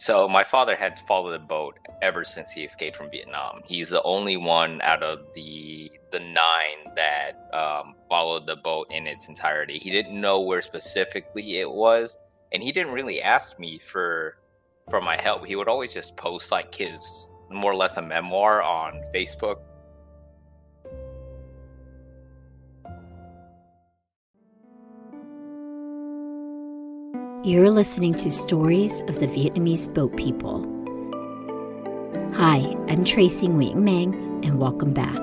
So my father had followed the boat ever since he escaped from Vietnam. He's the only one out of the nine that followed the boat in its entirety. He didn't know where specifically it was, and he didn't really ask me for my help. He would always just post like his more or less a memoir on Facebook. You're listening to Stories of the Vietnamese Boat People. Hi, I'm Tracey, Nguyễn, Mang, and welcome back.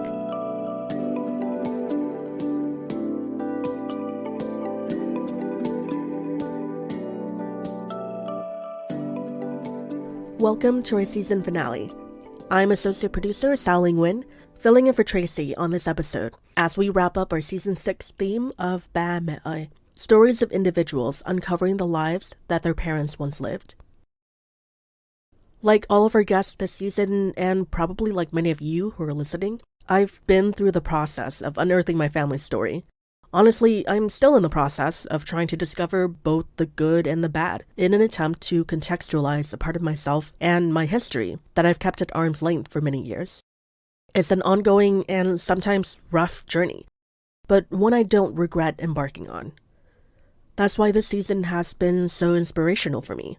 Welcome to our season finale. I'm associate producer Saoli Nguyễn, filling in for Tracey on this episode as we wrap up our season 6 theme of Ba Mẹ ơi. Stories of individuals uncovering the lives that their parents once lived. Like all of our guests this season, and probably like many of you who are listening, I've been through the process of unearthing my family's story. Honestly, I'm still in the process of trying to discover both the good and the bad in an attempt to contextualize a part of myself and my history that I've kept at arm's length for many years. It's an ongoing and sometimes rough journey, but one I don't regret embarking on. That's why this season has been so inspirational for me.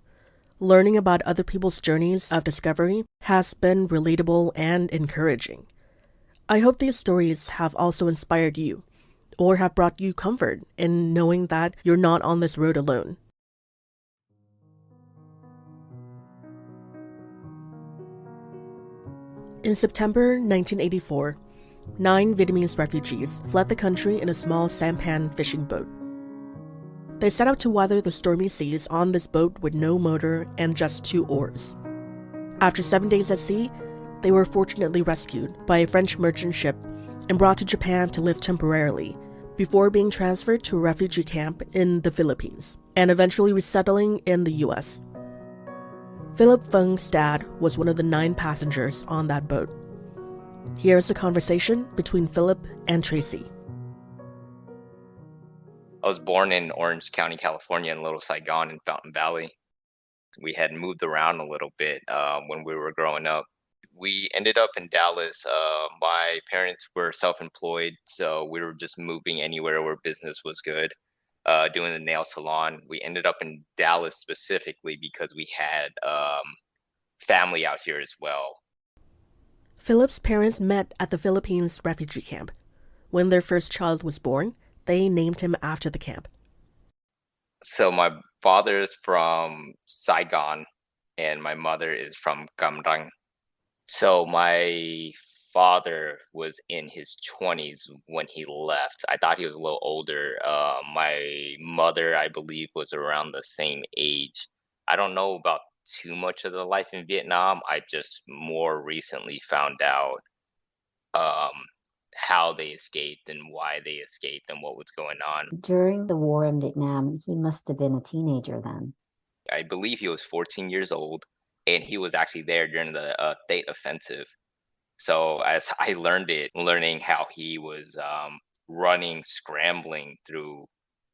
Learning about other people's journeys of discovery has been relatable and encouraging. I hope these stories have also inspired you, or have brought you comfort in knowing that you're not on this road alone. In September 1984, 9 Vietnamese refugees fled the country in a small sampan fishing boat. They set out to weather the stormy seas on this boat with no motor and just 2 oars. After 7 days at sea, they were fortunately rescued by a French merchant ship and brought to Japan to live temporarily before being transferred to a refugee camp in the Philippines and eventually resettling in the US. Philip Phuong's dad was one of the 9 passengers on that boat. Here's a conversation between Philip and Tracey. I was born in Orange County, California, in Little Saigon in Fountain Valley. We had moved around a little bit when we were growing up. We ended up in Dallas. My parents were self-employed, so we were just moving anywhere where business was good, doing the nail salon. We ended up in Dallas specifically because we had family out here as well. Philip's parents met at the Philippines refugee camp. When their first child was born, they named him after the camp. So my father's from Saigon and my mother is from Cam Ranh. So my father was in his 20s when he left. I thought he was a little older. My mother, I believe, was around the same age. I don't know about too much of the life in Vietnam. I just more recently found out how they escaped and why they escaped and what was going on. During the war in Vietnam, he must have been a teenager then. I believe he was 14 years old, and he was actually there during the Tet Offensive. So as I learning how he was running, scrambling through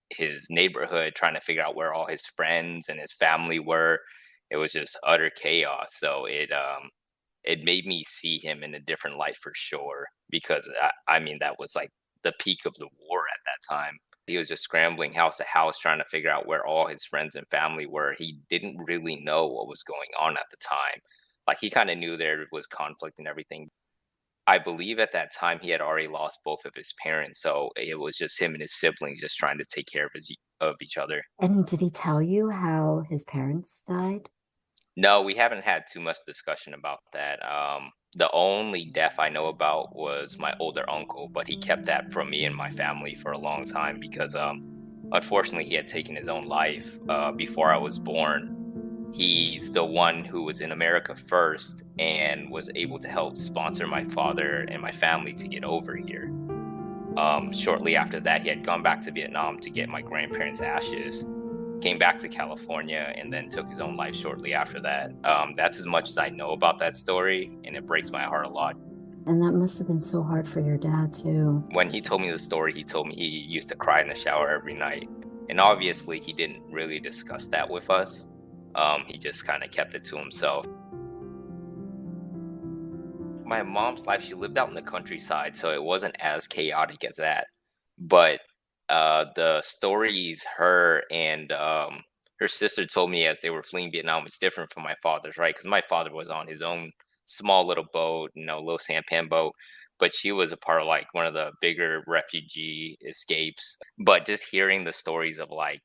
his neighborhood, trying to figure out where all his friends and his family were, it was just utter chaos. So it made me see him in a different light for sure, because I mean, that was like the peak of the war at that time. He was just scrambling house to house trying to figure out where all his friends and family were. He didn't really know what was going on at the time. Like, he kind of knew there was conflict and everything. I believe at that time he had already lost both of his parents, so it was just him and his siblings just trying to take care of each other. And did he tell you how his parents died? No, we haven't had too much discussion about that. The only death I know about was my older uncle, but he kept that from me and my family for a long time because, unfortunately, he had taken his own life before I was born. He's the one who was in America first and was able to help sponsor my father and my family to get over here. Shortly after that, he had gone back to Vietnam to get my grandparents' ashes, came back to California, and then took his own life shortly after that. That's as much as I know about that story, and it breaks my heart a lot. And that must have been so hard for your dad, too. When he told me the story, he told me he used to cry in the shower every night. And obviously, he didn't really discuss that with us. He just kind of kept it to himself. My mom's life, she lived out in the countryside, so it wasn't as chaotic as that. But the stories her and her sister told me as they were fleeing Vietnam was different from my father's, right? Because my father was on his own small little boat, little sampan boat, but she was a part of like one of the bigger refugee escapes. But just hearing the stories of like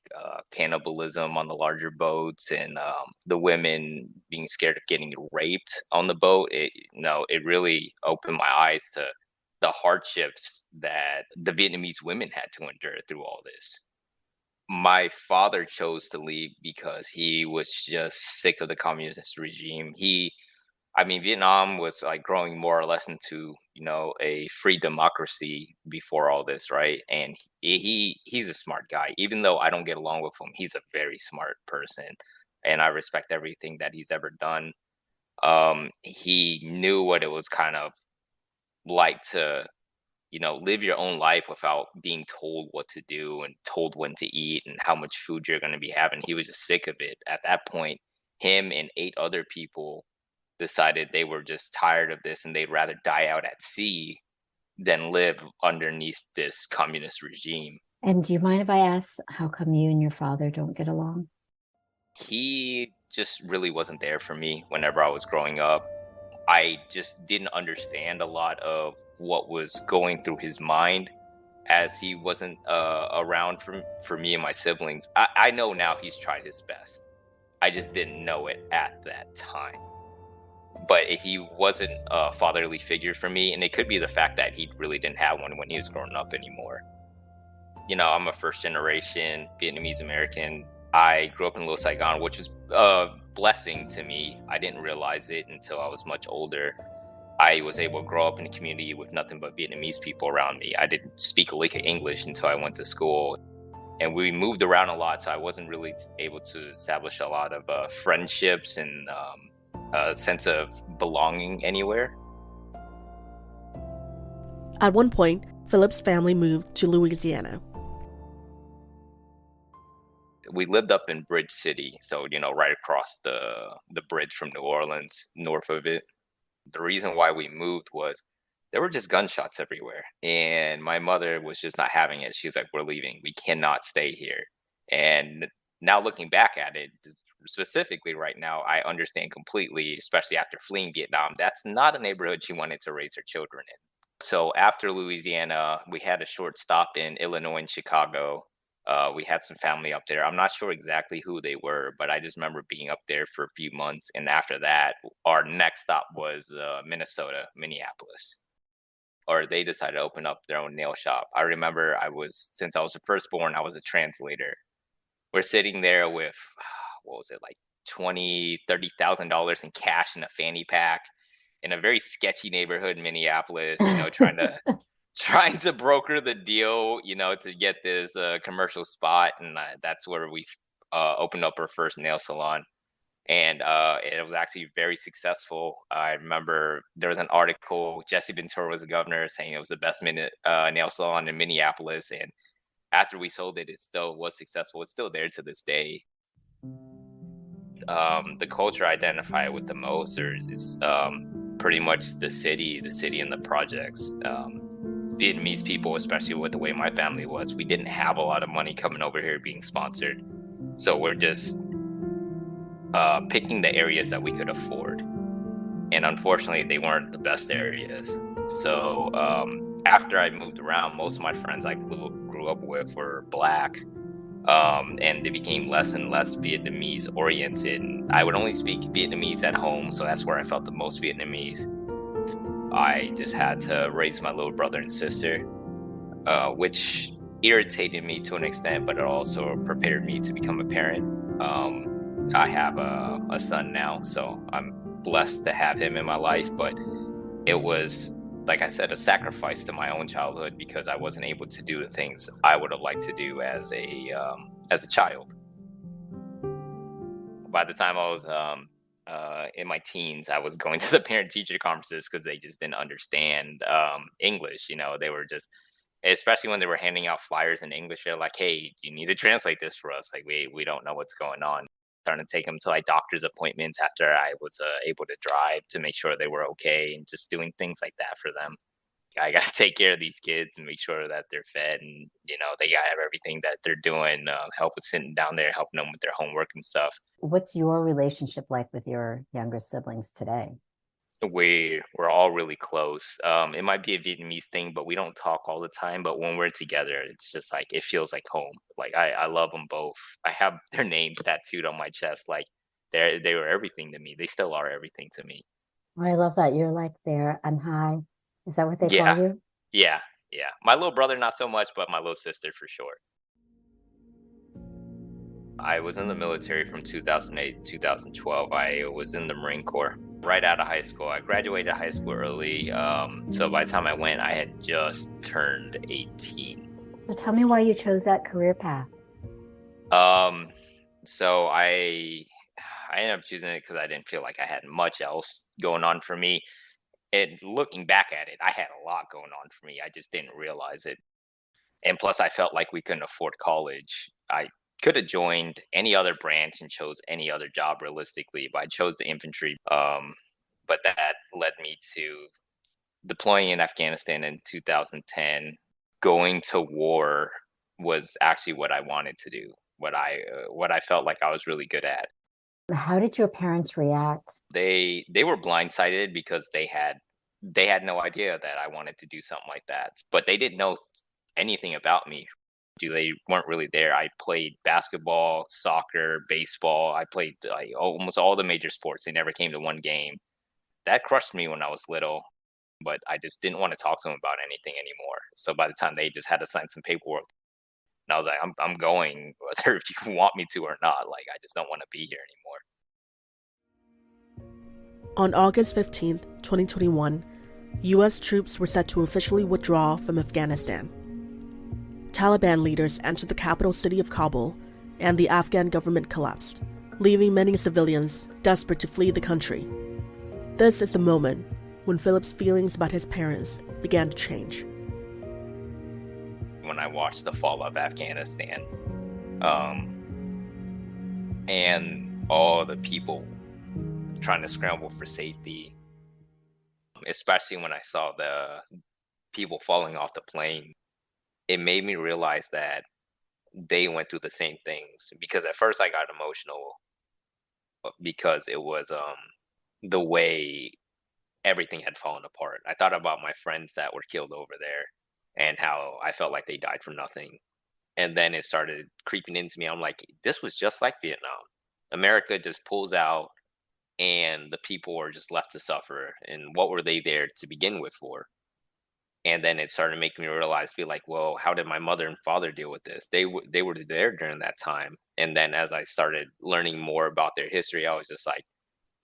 cannibalism on the larger boats and the women being scared of getting raped on the boat, it really opened my eyes to the hardships that the Vietnamese women had to endure through all this. My father chose to leave because he was just sick of the communist regime. Vietnam was like growing more or less into, a free democracy before all this, right? And he's a smart guy. Even though I don't get along with him, he's a very smart person, and I respect everything that he's ever done. He knew what it was kind of like to, live your own life without being told what to do and told when to eat and how much food you're going to be having. He was just sick of it. At that point, him and 8 other people decided they were just tired of this and they'd rather die out at sea than live underneath this communist regime. And do you mind if I ask how come you and your father don't get along? He just really wasn't there for me whenever I was growing up. I just didn't understand a lot of what was going through his mind as he wasn't around for me and my siblings. I know now he's tried his best. I just didn't know it at that time. But he wasn't a fatherly figure for me, and it could be the fact that he really didn't have one when he was growing up anymore. I'm a first generation Vietnamese American. I grew up in Little Saigon, which was a blessing to me. I didn't realize it until I was much older. I was able to grow up in a community with nothing but Vietnamese people around me. I didn't speak a lick of English until I went to school. And we moved around a lot, so I wasn't really able to establish a lot of friendships and a sense of belonging anywhere. At one point, Philip's family moved to Louisiana. We lived up in Bridge City, so right across the bridge from New Orleans, north of it. The reason why we moved was there were just gunshots everywhere, and my mother was just not having it. She was like, "We're leaving. We cannot stay here." And now looking back at it, specifically right now, I understand completely, especially after fleeing Vietnam. That's not a neighborhood she wanted to raise her children in. So after Louisiana, we had a short stop in Illinois and Chicago. We had some family up there. I'm not sure exactly who they were, but I just remember being up there for a few months. And after that, our next stop was Minnesota, Minneapolis. Or they decided to open up their own nail shop. I remember since I was the firstborn, I was a translator. We're sitting there with, what was it, like $20,000, $30,000 in cash in a fanny pack in a very sketchy neighborhood in Minneapolis, trying to broker the deal, to get this commercial spot. And that's where we opened up our first nail salon. And it was actually very successful. I remember there was an article, Jesse Ventura was the governor, saying it was the best nail salon in Minneapolis. And after we sold it, it still was successful. It's still there to this day. The culture I identify with the most is pretty much the city and the projects. Vietnamese people, especially with the way my family was, we didn't have a lot of money coming over here being sponsored. So we're just picking the areas that we could afford. And unfortunately, they weren't the best areas. So after I moved around, most of my friends I grew up with were Black. And they became less and less Vietnamese oriented. I would only speak Vietnamese at home, so that's where I felt the most Vietnamese. I just had to raise my little brother and sister, which irritated me to an extent, but it also prepared me to become a parent. I have a son now, so I'm blessed to have him in my life, but it was, like I said, a sacrifice to my own childhood because I wasn't able to do the things I would have liked to do as a child. By the time I was in my teens, I was going to the parent-teacher conferences because they just didn't understand English. They were just, especially when they were handing out flyers in English, they're like, "Hey, you need to translate this for us. Like, we don't know what's going on." Starting to take them to like doctor's appointments after I was able to drive to make sure they were okay, and just doing things like that for them. I got to take care of these kids and make sure that they're fed, and they got to have everything that they're doing. Help with sitting down there, helping them with their homework and stuff. What's your relationship like with your younger siblings today? We're all really close. It might be a Vietnamese thing, but we don't talk all the time. But when we're together, it's just like it feels like home. Like I love them both. I have their names tattooed on my chest. Like they were everything to me. They still are everything to me. Oh, I love that. You're like their Anhai. Is that what they call Yeah, you? yeah, yeah. My little brother, not so much, but my little sister for sure. I was in the military from 2008 to 2012. I was in the Marine Corps right out of high school. I graduated high school early. So by the time I went, I had just turned 18. So tell me why you chose that career path. So I ended up choosing it because I didn't feel like I had much else going on for me. And looking back at it, I had a lot going on for me. I just didn't realize it. And plus, I felt like we couldn't afford college. I could have joined any other branch and chose any other job realistically, but I chose the infantry. But that led me to deploying in Afghanistan in 2010. Going to war was actually what I wanted to do, what I felt like I was really good at. How did your parents react? They were blindsided because they had no idea that I wanted to do something like that, but they didn't know anything about me. They weren't really there. I played basketball, soccer, baseball. I played like almost all the major sports. They never came to one game. That crushed me when I was little, but I just didn't want to talk to them about anything anymore. So by the time they just had to sign some paperwork, and I was like, I'm going whether if you want me to or not. Like I just don't want to be here anymore. On August 15th, 2021, U.S. troops were set to officially withdraw from Afghanistan. Taliban leaders entered the capital city of Kabul, and the Afghan government collapsed, leaving many civilians desperate to flee the country. This is the moment when Philip's feelings about his parents began to change. When I watched the fall of Afghanistan, and all the people trying to scramble for safety, especially when I saw the people falling off the plane, it made me realize that they went through the same things. Because at first I got emotional because it was the way everything had fallen apart. I thought about my friends that were killed over there and how I felt like they died for nothing. And then it started creeping into me. I'm like, this was just like Vietnam. America just pulls out and the people are just left to suffer. And what were they there to begin with for? And then it started making me realize, be like, well, how did my mother and father deal with this? They were there during that time. And then as I started learning more about their history, I was just like,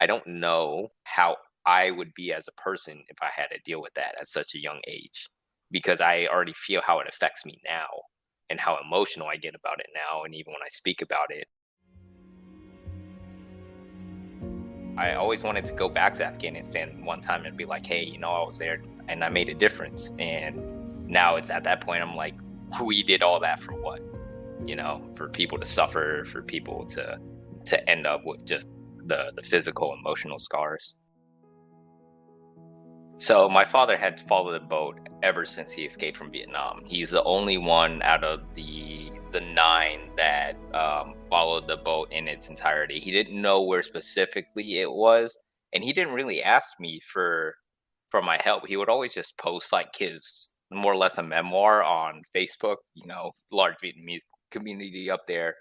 I don't know how I would be as a person if I had to deal with that at such a young age, because I already feel how it affects me now and how emotional I get about it now. And even when I speak about it, I always wanted to go back to Afghanistan one time and be like, hey, I was there and I made a difference. And now it's at that point, I'm like, we did all that for what? For people to suffer, for people to end up with just the physical, emotional scars. So my father had followed the boat ever since he escaped from Vietnam. He's the only one out of the 9 that followed the boat in its entirety. He didn't know where specifically it was, and he didn't really ask me for my help. He would always just post like his more or less a memoir on Facebook. Large Vietnamese community up there.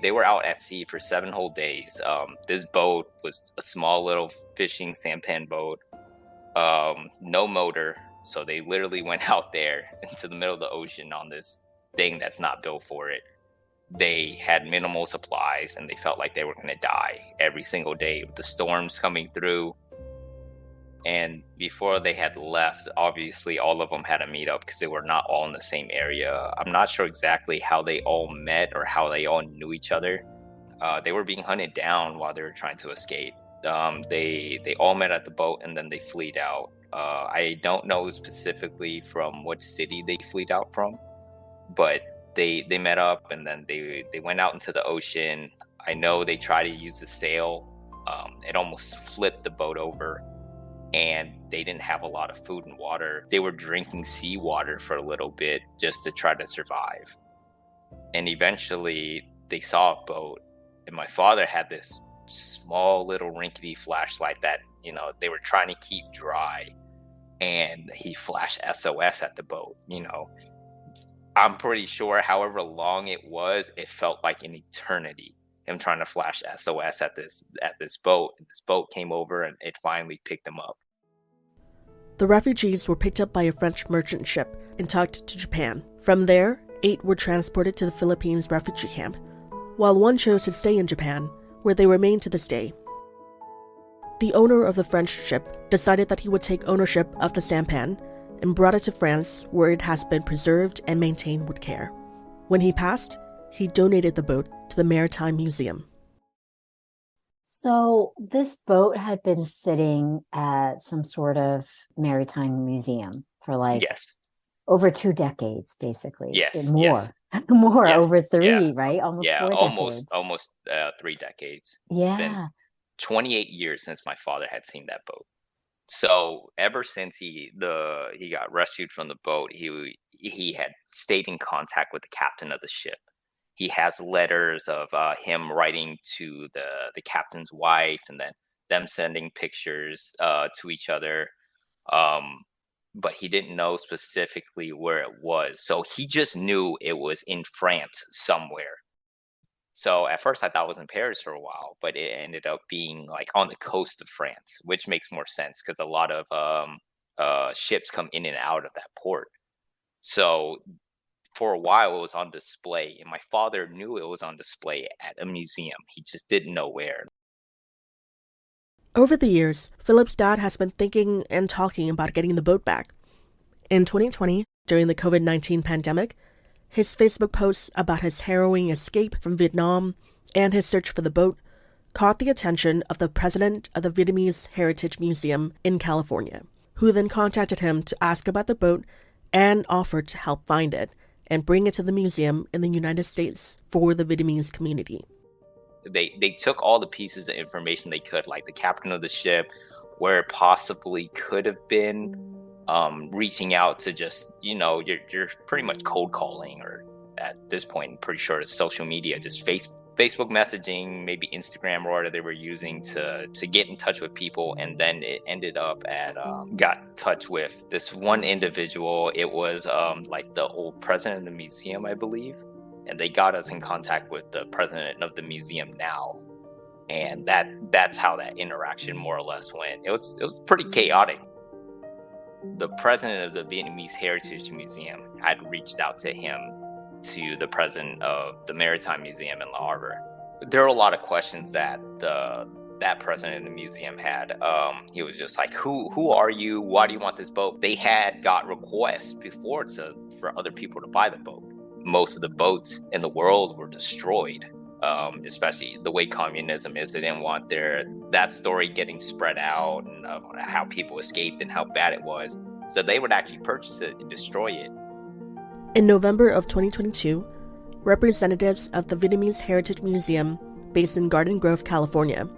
They were out at sea for 7 whole days. This boat was a small little fishing sampan boat, no motor. So they literally went out there into the middle of the ocean on this thing that's not built for it. They had minimal supplies and they felt like they were going to die every single day with the storms coming through. And before they had left, obviously all of them had to meet up because they were not all in the same area. I'm not sure exactly how they all met or how they all knew each other. They were being hunted down while they were trying to escape. They all met at the boat and then they fled out. I don't know specifically from what city they fled out from, but They met up, and then they went out into the ocean. I know they tried to use the sail. It almost flipped the boat over, and they didn't have a lot of food and water. They were drinking seawater for a little bit just to try to survive. And eventually they saw a boat, and my father had this small little rinkety flashlight that, they were trying to keep dry, and he flashed SOS at the boat. I'm pretty sure however long it was, it felt like an eternity, him trying to flash SOS at this boat. And this boat came over, and it finally picked them up. The refugees were picked up by a French merchant ship and tugged to Japan. From there, 8 were transported to the Philippines refugee camp, while 1 chose to stay in Japan, where they remain to this day. The owner of the French ship decided that he would take ownership of the Sampan and brought it to France, where it has been preserved and maintained with care. When he passed, he donated the boat to the Maritime Museum. So this boat had been sitting at some sort of maritime museum for Yes. over 2 decades, basically. Yes. More. Yes. More, Yes. over 3, Yeah. right? Almost Yeah. 4 decades. Almost 3 decades. Yeah. Been 28 years since my father had seen that boat. So ever since he got rescued from the boat, he had stayed in contact with the captain of the ship. He has letters of him writing to the captain's wife, and then them sending pictures to each other. But he didn't know specifically where it was. So he just knew it was in France somewhere. So at first I thought it was in Paris for a while, but it ended up being like on the coast of France, which makes more sense because a lot of ships come in and out of that port. So for a while it was on display, and my father knew it was on display at a museum. He just didn't know where. Over the years, Philip's dad has been thinking and talking about getting the boat back. In 2020, during the COVID-19 pandemic, his Facebook posts about his harrowing escape from Vietnam and his search for the boat caught the attention of the president of the Vietnamese Heritage Museum in California, who then contacted him to ask about the boat and offered to help find it and bring it to the museum in the United States for the Vietnamese community. They took all the pieces of information they could, like the captain of the ship, where it possibly could have been, reaching out to just, you're pretty much cold calling, or at this point, I'm pretty sure it's social media, just Facebook messaging, maybe Instagram or whatever they were using to get in touch with people. And then it ended up at, got in touch with this one individual. It was like the old president of the museum, I believe. And they got us in contact with the president of the museum now. And that's how that interaction more or less went. It was pretty chaotic. The president of the Vietnamese Heritage Museum had reached out to him, to the president of the Maritime Museum in La Harbor. There were a lot of questions that that president of the museum had. He was just like, who are you? Why do you want this boat? They had got requests before for other people to buy the boat. Most of the boats in the world were destroyed, especially the way communism is. They didn't want that story getting spread out, and how people escaped and how bad it was. So they would actually purchase it and destroy it. In November of 2022, representatives of the Vietnamese Heritage Museum, based in Garden Grove, California,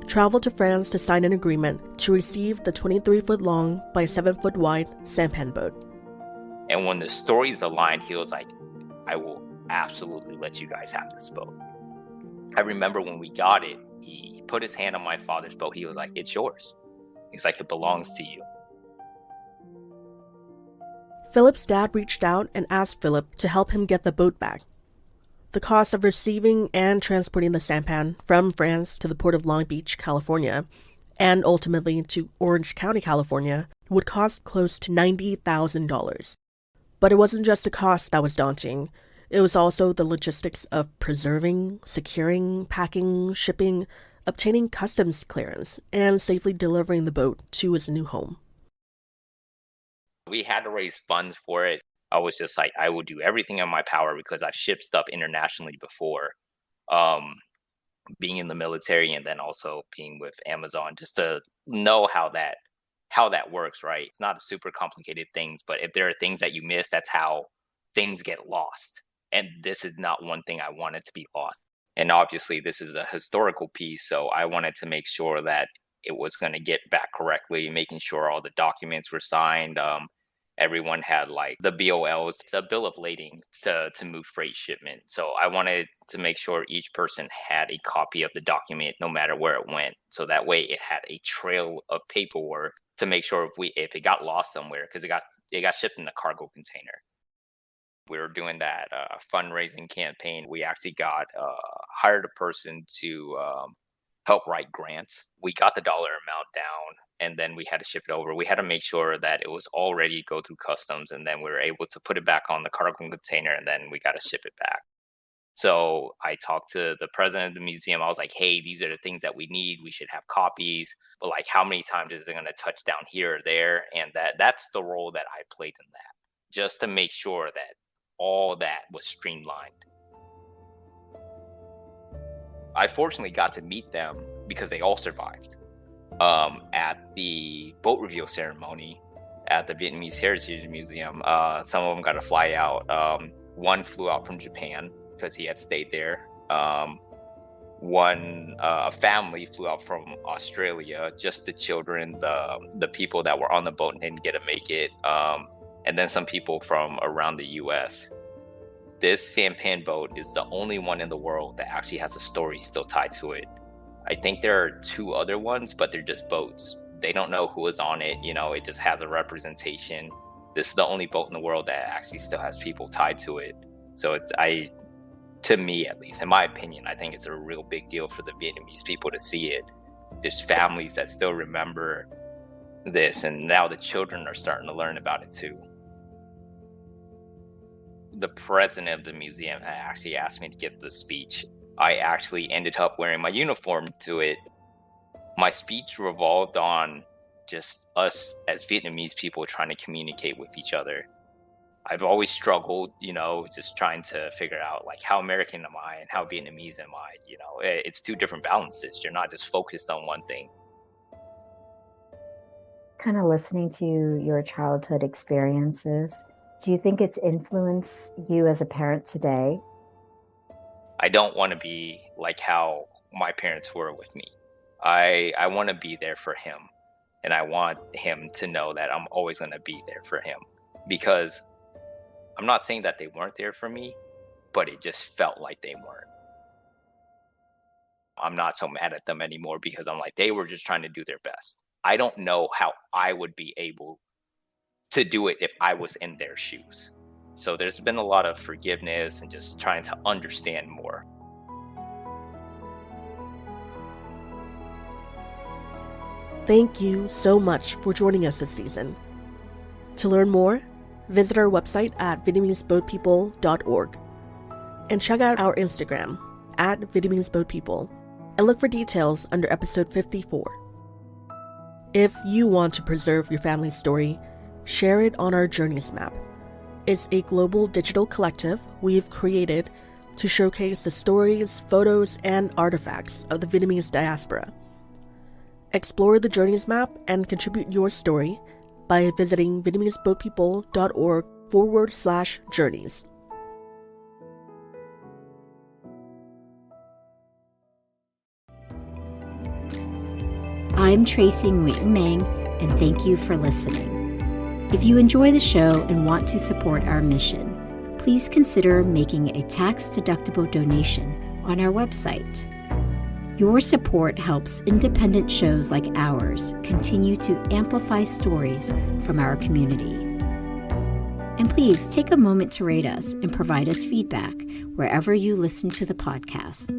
traveled to France to sign an agreement to receive the 23-foot-long by 7-foot-wide Sampan boat. And when the stories aligned, he was like, I will absolutely let you guys have this boat. I remember when we got it, he put his hand on my father's boat. He was like, it's yours. He's like, it belongs to you. Philip's dad reached out and asked Philip to help him get the boat back. The cost of receiving and transporting the Sampan from France to the port of Long Beach, California, and ultimately to Orange County, California, would cost close to $90,000. But it wasn't just the cost that was daunting. It was also the logistics of preserving, securing, packing, shipping, obtaining customs clearance, and safely delivering the boat to its new home. We had to raise funds for it. I was just like, I will do everything in my power because I've shipped stuff internationally before, being in the military and then also being with Amazon, just to know how that works, right? It's not a super complicated things, but if there are things that you miss, that's how things get lost. And this is not one thing I wanted to be lost. And obviously, this is a historical piece, so I wanted to make sure that it was going to get back correctly, making sure all the documents were signed. Everyone had like the BOLs, it's a bill of lading to move freight shipment. So I wanted to make sure each person had a copy of the document, no matter where it went. So that way, it had a trail of paperwork to make sure if it got lost somewhere, because it got shipped in a cargo container. We were doing that fundraising campaign. We actually got hired a person to help write grants. We got the dollar amount down, and then we had to ship it over. We had to make sure that it was all ready to go through customs, and then we were able to put it back on the cargo container, and then we got to ship it back. So I talked to the president of the museum. I was like, hey, these are the things that we need. We should have copies. But like, how many times is it going to touch down here or there? And that's the role that I played in that, just to make sure that all that was streamlined. I fortunately got to meet them because they all survived. At the boat reveal ceremony at the Vietnamese Heritage Museum, some of them got to fly out. One flew out from Japan because he had stayed there. One family flew out from Australia, just the children, the people that were on the boat and didn't get to make it. And then some people from around the US. This Sampan boat is the only one in the world that actually has a story still tied to it. I think there are 2 other ones, but they're just boats. They don't know who is on it. It just has a representation. This is the only boat in the world that actually still has people tied to it. So to me, at least, in my opinion, I think it's a real big deal for the Vietnamese people to see it. There's families that still remember this, and now the children are starting to learn about it too. The president of the museum had actually asked me to give the speech. I actually ended up wearing my uniform to it. My speech revolved on just us as Vietnamese people trying to communicate with each other. I've always struggled, just trying to figure out like how American am I and how Vietnamese am I? It's 2 different balances. You're not just focused on one thing. Kind of listening to your childhood experiences, do you think it's influenced you as a parent today? I don't want to be like how my parents were with me. I want to be there for him, and I want him to know that I'm always going to be there for him, because I'm not saying that they weren't there for me, but it just felt like they weren't. I'm not so mad at them anymore because I'm like, they were just trying to do their best. I don't know how I would be able to do it if I was in their shoes. So there's been a lot of forgiveness and just trying to understand more. Thank you so much for joining us this season. To learn more, visit our website at VietnamesBoatPeople.org and check out our Instagram at VietnamesBoatPeople and look for details under episode 54. If you want to preserve your family's story, share it on our Journeys map. It's a global digital collective we've created to showcase the stories, photos, and artifacts of the Vietnamese diaspora. Explore the Journeys map and contribute your story by visiting VietnamesBoatPeople.org/journeys. I'm Tracey Nguyễn Mang, and thank you for listening. If you enjoy the show and want to support our mission, please consider making a tax-deductible donation on our website. Your support helps independent shows like ours continue to amplify stories from our community. And please take a moment to rate us and provide us feedback wherever you listen to the podcast.